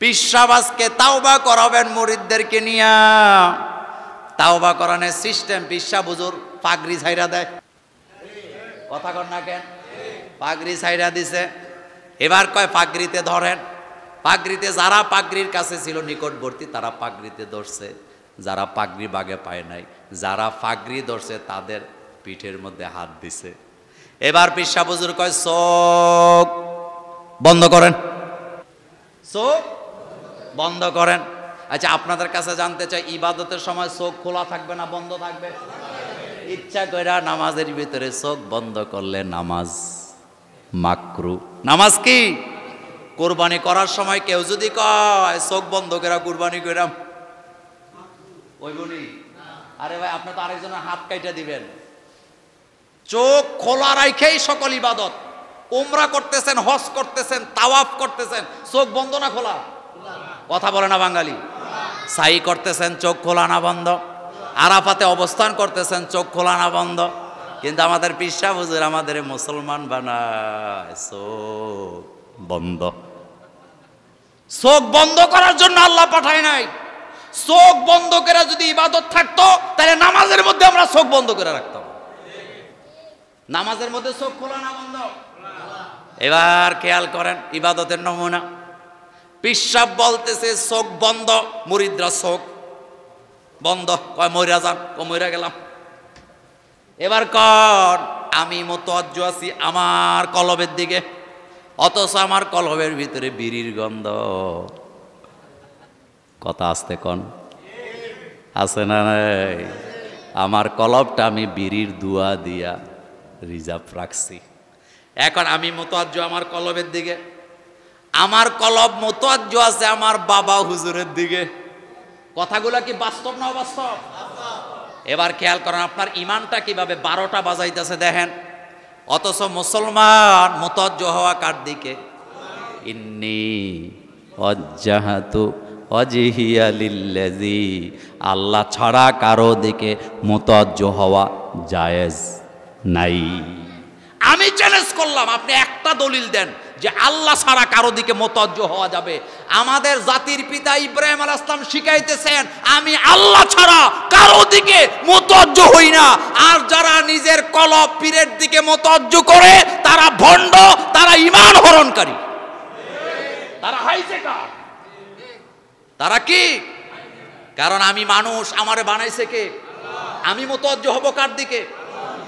পীর সাহেব আজকে তাওবা করাবেন মুরিদদেরকে নিয়া। তাওবা করানোর সিস্টেম, পীর সাহেব হুজুর পাগড়ি ছাইরা দেয়, কথা কর না কেন? পাগড়ি ছাইরা দিছে, এবার কয় পাগড়িতে ধরেন। পাগড়িতে যারা পাগড়ির কাছে ছিল নিকটবর্তী তারা পাগড়িতে ধরছে, যারা পাগড়ি বাগে পায় নাই, যারা পাগড়ি ধরছে তাদের পিঠের মধ্যে হাত দিছে। এবার পীর সাহেব হুজুর কয় চোখ বন্ধ করেন, চোখ বন্ধ করেন। আচ্ছা, আপনাদের কাছে জানতে চাই, ইবাদতের সময় চোখ খোলা থাকবে না বন্ধ থাকবে? ইচ্ছা কইরা নামাজের ভিতরে চোখ বন্ধ করলে নামাজ মাকরু। নামাজ কি? কুরবানি করার সময় কেউ যদি কয় চোখ বন্ধ করে কুরবানি কইরাম, ওই বলি আরে ভাই আপনি তো আরেকজনের হাত কাইটা দিবেন। চোখ খোলা রাখেই সকল ইবাদত। উমরা করতেছেন, হজ করতেছেন, তাওয়াফ করতেছেন, চোখ বন্ধ না খোলা? কথা বলে না বাঙালি? সাই করতেছেন, চোখ খোলা না বন্ধ? আরাফাতে অবস্থান করতেছেন, চোখ খোলা না বন্ধ? কিন্তু আমাদের পীর সাহেব হুজুর আমাদের মুসলমান বানায় চোখ বন্ধ। চোখ বন্ধ করার জন্য আল্লাহ পাঠায় নাই। চোখ বন্ধ করে যদি ইবাদত থাকতো তাহলে নামাজের মধ্যে আমরা চোখ বন্ধ করে রাখতাম। নামাজের মধ্যে চোখ খোলা না বন্ধ? এবার খেয়াল করেন ইবাদতের নমুনা। পীর সাহেব বলতেছে চোখ বন্ধ, মুরিদরা চোখ বন্ধ, কয় মইরা যান, ও মইরা গেলাম। এবার কর আমি মুতাওয়াজ্জু আছি আমার কলবের দিকে, অথচ আমার কলবের ভিতরে বিড়ির গন্ধ। কথা আসতে কন, আছে না নাই? আমার কলবটা আমি বিড়ির দুয়া দিয়া রিজার্ভ রাখছি। এখন আমি মুতাওয়াজ্জু আমার কলবের দিকে, আমার কলব মুতাওয়াজ্জু আছে আমার বাবা হুজুরের দিকে। কথাগুলো কি বাস্তব না অবাস্তব? এবার খেয়াল করেন আপনার ইমানটা কিভাবে 12টা বাজাইতেছে দেখেন। অথচ মুসলমান মুতাওয়াজ্জু হওয়া কার দিকে? ইন্নী ওয়াজ্জাহাতু ওয়াজহিয়া লিল্লাযী, আল্লাহ ছাড়া কারো দিকে মুতাওয়াজ্জু হওয়া জায়েজ নাই। আমি চ্যালেঞ্জ করলাম আপনি একটা দলিল দেন যে আল্লাহ ছাড়া কারো দিকে মুতাওয়াজ্জু হওয়া যাবে। আমাদের জাতির পিতা ইব্রাহিম আলাইহিস সালাম শিখাইতেছেন আমি আল্লাহ ছাড়া কারো দিকে মুতাওয়াজ্জু হই না। আর যারা নিজের কলব পীরের দিকে মুতাওয়াজ্জু করে তারা ভণ্ড, তারা ঈমান হরণকারী, তারা হাইজেকার। তারা কি? কারণ আমি মানুষ, আমারে বানাইছে কে? আমি মুতাওয়াজ্জু হব কার দিকে?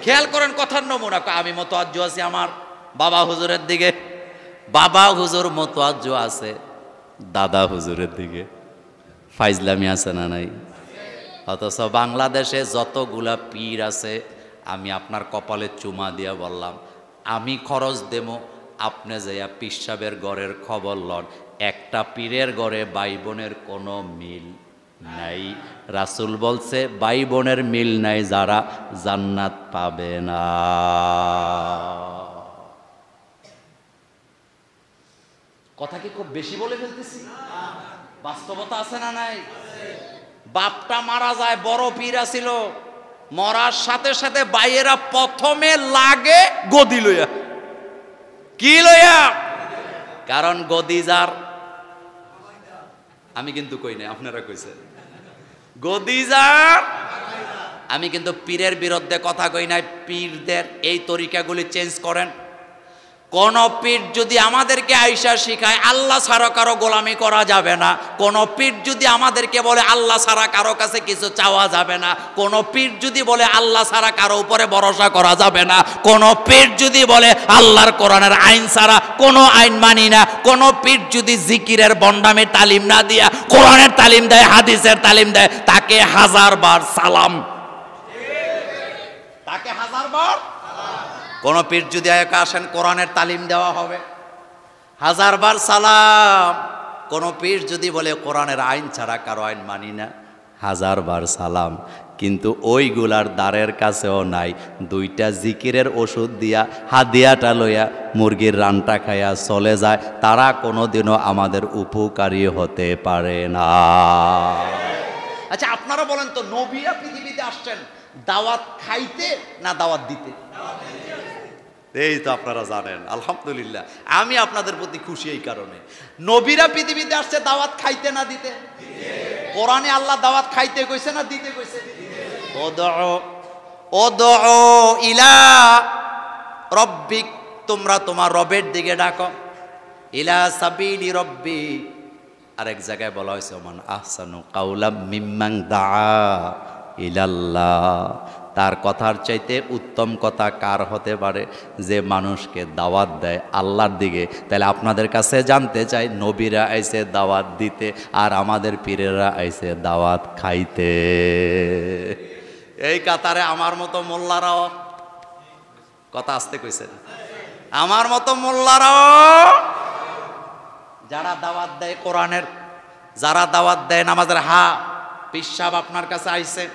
খেয়াল করেন কথার নমুনা। আমি মুতাওয়াজ্জু আছি আমার বাবা হুজুরের দিকে, বাবা হুজুর মুতাওয়াজ্জু আছে দাদা হুজুরের দিকে। ফাইজলামি আছে না নাই? অথচ বাংলাদেশে যতগুলা পীর আছে আমি আপনার কপালে চুমা দিয়া বললাম আমি খরচ দেবো, আপনি যাইয়া পীর সাহেবের ঘরের খবর লন। একটা পীরের ঘরে ভাই বোনের কোনো মিল নাই। রাসূল বলছে ভাই বোনের মিল নাই যারা জান্নাত পাবে না। কথা কি খুব বেশি বলে ফেলতেছি? বাস্তবতা আছে না নাই? বাপটা মারা যায়, বড় পীর ছিল, মরার সাথে সাথে ভাইয়েরা প্রথমে লাগে গদি লইয়া। কি লইয়া? কারণ গদি যার, আমি কিন্তু কই নাই, আপনারা কইছেন গদি যার। আমি কিন্তু পীরের বিরুদ্ধে কথা কই নাই। পীরদের এই তরিকাগুলি চেঞ্জ করেন। কোন পীর যদি আমাদেরকে আইসা শিখায় আল্লাহ ছাড়া কারো গোলামি করা যাবে না, কোন পীর যদি আমাদেরকে বলে আল্লাহ ছাড়া কারো কাছে কিছু চাওয়া যাবে না, কোন পীর যদি বলে আল্লাহ ছাড়া কারো উপরে ভরসা করা যাবে না, কোন পীর যদি বলে আল্লাহর কোরআনের আইন ছাড়া কোনো আইন মানি না, কোন পীর যদি জিকিরের বন্ডামের তালিম না দিয়া কোরআনের তালিম দেয়, হাদিসের তালিম দেয়, তাকে 1000 বার সালাম, তাকে 1000 বার। কোন পীর যদি আসেন কোরআনের তালিম দেওয়া হবে, 1000 বার সালাম। কোন পীর যদি বলে কোরআনের আইন ছাড়া কারো আইন মানি না, 1000 বার সালাম। কিন্তু ওইগুলার দ্বারের কাছেও নাই। 2টা জিকিরের ওষুধ দিয়া হাদিয়াটা লইয়া মুরগির রানটা খাইয়া চলে যায়। তারা কোনোদিনও আমাদের উপকারী হতে পারে না। আচ্ছা আপনারা বলেন তো, নবীরা পৃথিবীতে আসছেন দাওয়াত খাইতে না দাওয়াত দিতে? এই তো আপনারা জানেন আলহামদুলিল্লাহ। আমি আপনাদের প্রতি খুশি এই কারণে, নবীরা পৃথিবীতে আসছে দাওয়াত খাইতে না দিতে? কোরআনে আল্লাহ দাওয়াত খাইতে কইছে না দিতে কইছে? ওদউ ইলা রব্বিক, তোমরা তোমার রবের দিকে ডাকো। ইলা সাবিলি রব্বি, আরেক জায়গায় বলা হয়েছে মান আহসানু কাউলাম মিম্মান দাআ ইলাল্লাহ, তার কথার চাইতে উত্তম কথা কার হতে পারে? যে মানুষকে দাওয়াত দেয় আল্লাহর দিকে। তাহলে আপনাদের কাছে জানতে চাই, নবীরা আইছে দাওয়াত দিতে আর আমাদের পীরেরা আইছে দাওয়াত খাইতে। এই কাতারে আমার মতো মোল্লারাও, কথা আসতে কইছেন, আমার মতো মোল্লারাও যারা দাওয়াত দেয় কোরআনের, যারা দাওয়াত দেয় নামাজের, পীর সাহেব আপনার কাছে আইছে,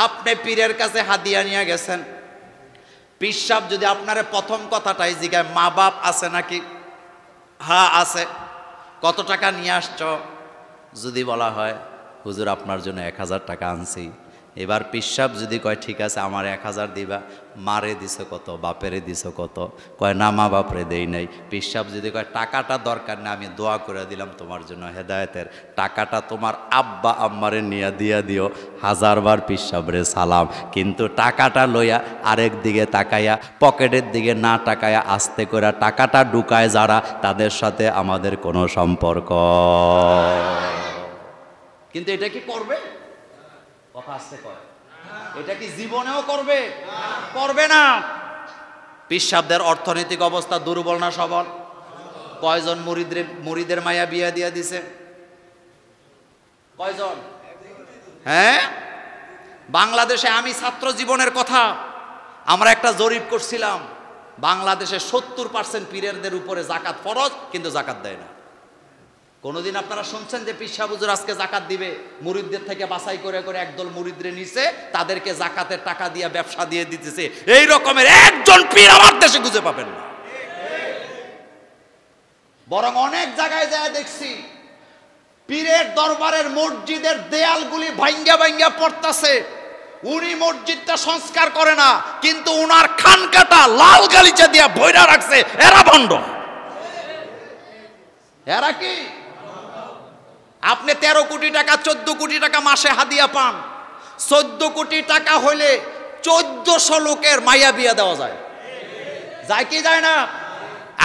আপনি পীরের কাছে হাদিয়া নিয়ে গেছেন। পীর সাহেব যদি আপনারে প্রথম কথাটাই জিজ্ঞায় মা বাপ আছে নাকি? আছে। কত টাকা নিয়ে আসছ? যদি বলা হয় হুজুর আপনার জন্য 1000 টাকা আনছি, এবার পীর সাহেব যদি কয় ঠিক আছে আমার 1000 দিবা, মারে দিছো কত, বাপেরে দিছো কত? কয় না মা বাপরে দেই নাই। পীর সাহেব যদি কয় টাকাটা দরকার না, আমি দোয়া করে দিলাম তোমার জন্য হেদায়েতের, টাকাটা তোমার আব্বা আম্মারে নিয়ে দিয়া দিও, 1000 বার পীর সাহেবরে সালাম। কিন্তু টাকাটা লইয়া আরেক দিকে তাকাইয়া, পকেটের দিকে না তাকাইয়া আস্তে করে টাকাটা ঢুকায় যারা, তাদের সাথে আমাদের কোনো সম্পর্ক। কিন্তু এটা কি করবে? কথা আসতে কয়, এটা কি জীবনেও করবে? করবে না। পীর সাহেবদের অর্থনৈতিক অবস্থা দুর্বল না সবল? কয়জন মুরিদের মায়া বিয়া দিয়া দিছে? কয়জন? বাংলাদেশে, আমি ছাত্র জীবনের কথা, আমরা একটা জরিপ করছিলাম, বাংলাদেশে 70% পীরেরদের উপরে জাকাত ফরজ, কিন্তু জাকাত দেয় না। কোনদিন আপনারা শুনছেন যে পীর সাহেব হুজুর আজকে জাকাত দিবে? মুরিদদের থেকে বাছাই করে করে একদল মুরিদরে নিছে, তাদেরকে জাকাতের টাকা দিয়ে ব্যবসা দিয়ে দিতেছে। এই রকমের একজন পীর আমার দেশে খুঁজে পাবেন না। বরং অনেক জায়গায় যায় দেখছি পীরের দরবারের মসজিদের দেয়ালগুলি ভাঙ্গা ভাঙ্গা পড়তাছে। উনি মসজিদটা সংস্কার করে না, কিন্তু উনার খানকাটা লাল গালিচা দিয়া বইরা রাখছে। এরা ভণ্ড। এরা কি? আপনি 13 কোটি টাকা 14 কোটি টাকা মাসে হাদিয়া পান। 14 কোটি টাকা হইলে 1400 লোকের মাইয়া বিয়া দেওয়া যায়। যায় কি যায় না?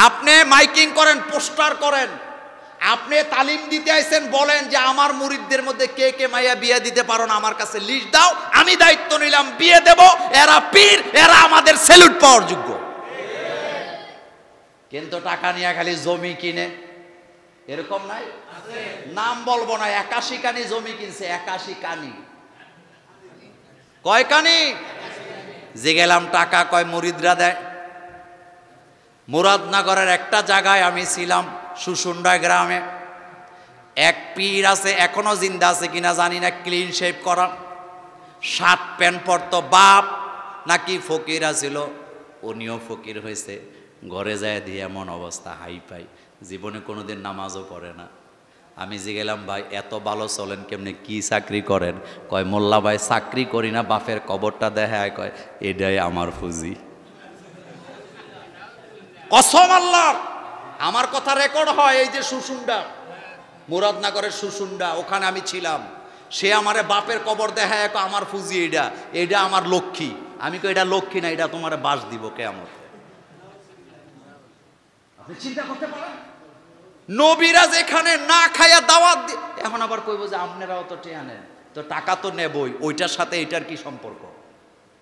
আপনি মাইকিং করেন, পোস্টার করেন, আপনি তালিম দিতে আইছেন, বলেন যে আমার মুরিদদের মধ্যে কে কে মাইয়া বিয়া দিতে পারো না, আমার কাছে লিস্ট দাও, আমি দায়িত্ব নিলাম বিয়ে দেব। এরা পীর, এরা আমাদের স্যালুট পাওয়ার যোগ্য। কিন্তু টাকা নিয়ে খালি জমি কিনে, এরকম নাই? নাম বলবো না, 81 কানি জমি কিনছে। 81 কানি। কয় কানি? যে গেলাম টাকা কয় মুরিদরা দেয়। মুরাদনগরের একটা জায়গায় আমি ছিলাম, সুসুন্ডা গ্রামে। এক পীর আছে, এখনো জিন্দা আছে কিনা জানি না, ক্লিন শেভ করা, শার্ট প্যান্ট পরতো। বাপ নাকি ফকির আছিল, উনিও ফকির হয়েছে। ঘরে যায় দিয়ে এমন অবস্থা, হাই পাই, জীবনে কোনোদিন নামাজও পড়ে না। আমি যে গেলাম ভাই এত ভালো চলেন কেমনে, কি চাকরি করেন? কয় মোল্লা ভাই চাকরি করি না, বাপের কবরটা দেখায়, কয় এটাই আমার ফুজি। কসম আল্লাহর, আমার কথা রেকর্ড হয়। এই যে সুসুন্ডা, মুরাদনগরের সুসুন্ডা, ওখানে আমি ছিলাম। সে আমারে বাপের কবর দেখায়, আমার ফুজি এইটা, এইটা আমার লক্ষ্মী। আমি কই এটা লক্ষ্মী না, এটা তোমারে বাস দিব কিয়ামতে। আপনি চিন্তা করতে পারেন, নবীরা যেখানে না খায়া দাওয়াত দিয়ে, এখন আবার কইব যে আপনারাও তো টেয়া নেন, তো টাকা তো নেবই, ওইটার সাথে এটার কি সম্পর্ক?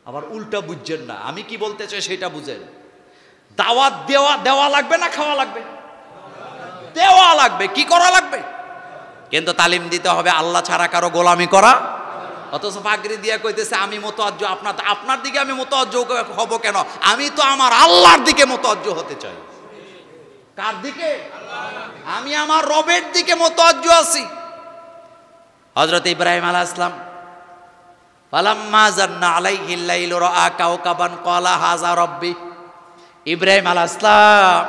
আবার উল্টা বুঝছেন না, আমি কি বলতে চাই সেটা বুঝেন। দাওয়াত দেওয়া লাগবে না খাওয়া লাগবে? দেওয়া লাগবে। কি করা লাগবে? কিন্তু তালিম দিতে হবে আল্লাহ ছাড়া কারো গোলামি করা। অথচ পাগড়ি দিয়া কইতেছে আমি মুতাওয়াজ্জু। আপনার দিকে আমি মুতাওয়াজ্জু হব কেন? আমি তো আমার আল্লাহর দিকে মুতাওয়াজ্জু হতে চাই। কার দিকে? আমি আমার রবের দিকে মুতাওয়াজ্জু আছি। হযরত ইব্রাহিম আলাইহিস সালাম, ফালাম্মা জান্না আলাইহিল লাইলু রাআ কাওকাবান ক্বালা হাযা রাব্বি। ইব্রাহিম আলাইহিস সালাম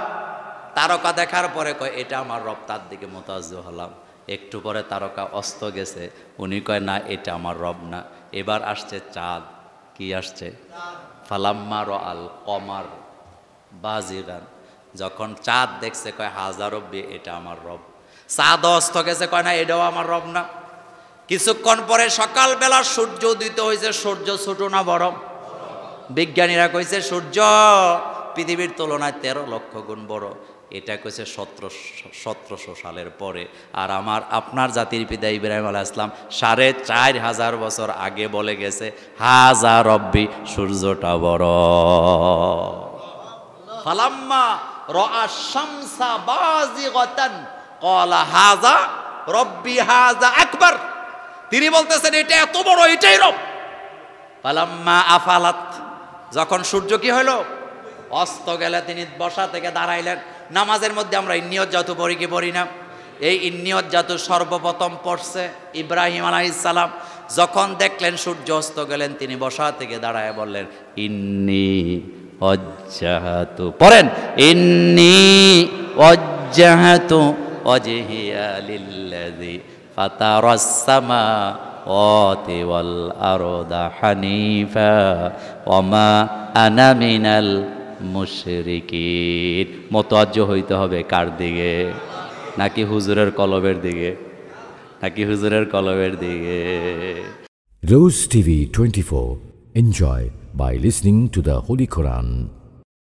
তারকা দেখার পরে কয় এটা আমার রব, তার দিকে মুতাওয়াজ্জু হলাম। একটু পরে তারকা অস্ত গেছে, উনি কয় না এটা আমার রব না। এবার আসছে চাঁদ। কি আসছে? ফালাম্মা রাআল কমার, বাজিগান, যখন চাঁদ দেখছে কয় হাজা রব্বি, এটা আমার রব। চাঁদ অস্ত গেছে, কয় না এটাও আমার রব না। কিছুক্ষণ পরে সকালবেলা সূর্য উদিত হয়েছে, সূর্য ছোট না বড়? বিজ্ঞানীরা কইছে সূর্য পৃথিবীর তুলনায় 13 লক্ষ গুণ বড়। এটা কইছে 1700 সালের পরে। আর আপনার জাতির পিতা ইব্রাহিম আলাইহিস সালাম 4500 বছর আগে বলে গেছে হাজা রব্বি, সূর্যটা বড়। ফালাম্মা রাআ শামসা বাজিগাতান ক্বালা হাজা রব্বি হাজা আকবার। তিনি বলতেছেন এটা এত বড়, এটাই রব। ফালাম্মা আফালাত, যখন সূর্য কি হলো অস্ত গেলে তিনি বসা থেকে দাঁড়াইলেন। নামাজের মধ্যে আমরা ইন্নিয়ত জাতু পড়ি কি পড়ি না? এই ইন্নিয়ত জাতু সর্বপ্রথম পড়ছে ইব্রাহিম আলাইহিস সালাম। যখন দেখলেন সূর্য অস্ত গেলেন, তিনি বসা থেকে দাঁড়ায় বললেন ইন্নী ওয়াজ্জাহাতু, পড়েন ইন্নী ওয়াজ্জাহাতু ওয়াজহিয়া লিল্লাযী ফাতারাস সামাওয়াতি ওয়াল আরদা হানিফা ওয়া মা আনা মিনাল মুশরিকিন। মুতাওয়াজ্জো হইতে হবে কার দিকে? নাকি হুজুরের কলবের দিকে? নাকি হুজুরের কলবের দিকে? Rose TV 24. Enjoy by listening to the Holy Quran.